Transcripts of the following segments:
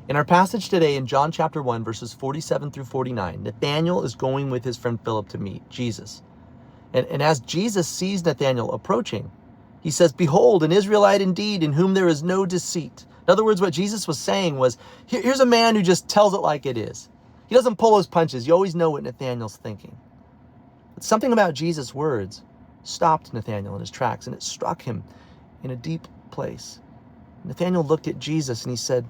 In our passage today in John chapter 1, verses 47 through 49, Nathanael is going with his friend Philip to meet Jesus. And as Jesus sees Nathanael approaching, he says, "Behold, an Israelite indeed, in whom there is no deceit." In other words, what Jesus was saying was, here's a man who just tells it like it is. He doesn't pull his punches. You always know what Nathanael's thinking. But something about Jesus' words stopped Nathanael in his tracks, and it struck him in a deep place. Nathanael looked at Jesus and he said,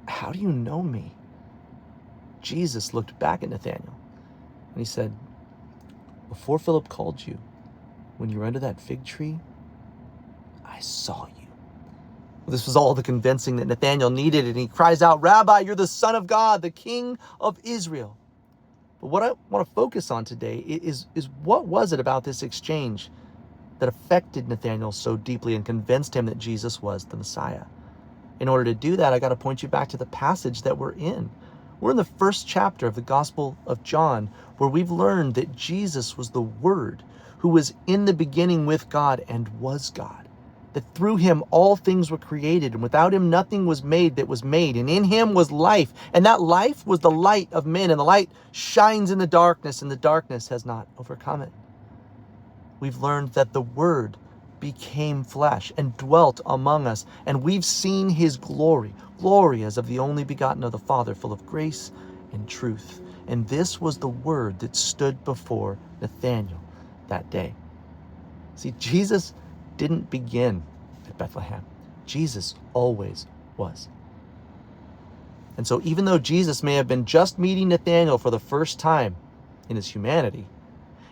"How do you know me?" Jesus looked back at Nathanael and he said, "Before Philip called you, when you were under that fig tree, I saw you." Well, this was all the convincing that Nathanael needed, and he cries out, "Rabbi, you're the Son of God, the King of Israel." But what I want to focus on today is what was it about this exchange that affected Nathanael so deeply and convinced him that Jesus was the Messiah? In order to do that, I got to point you back to the passage that we're in. We're in the first chapter of the Gospel of John, where we've learned that Jesus was the Word who was in the beginning with God and was God. That through him all things were created, and without him nothing was made that was made. And in him was life, and that life was the light of men, and the light shines in the darkness, and the darkness has not overcome it. We've learned that the Word became flesh and dwelt among us, and we've seen his glory as of the only begotten of the Father, full of grace and truth. And this was the Word that stood before Nathanael that day. See, Jesus didn't begin at Bethlehem. Jesus always was. And so even though Jesus may have been just meeting Nathanael for the first time in his humanity,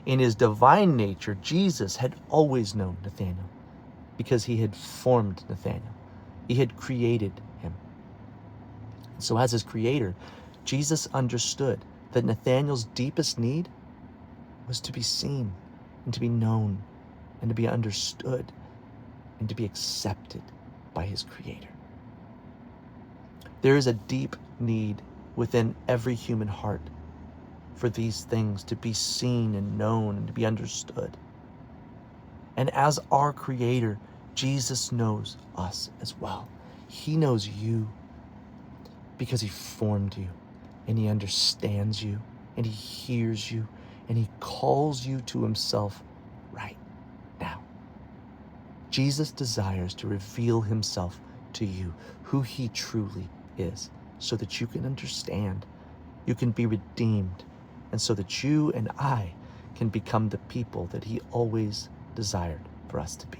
in his divine nature, Jesus had always known Nathanael because he had formed Nathanael. He had created him. So as his creator, Jesus understood that Nathanael's deepest need was to be seen and to be known and to be understood and to be accepted by his creator. There is a deep need within every human heart for these things to be seen and known and to be understood. And as our creator, Jesus knows us as well. He knows you because he formed you, and he understands you, and he hears you, and he calls you to himself right now. Jesus desires to reveal himself to you, who he truly is, so that you can understand, you can be redeemed, and so that you and I can become the people that he always desired for us to be.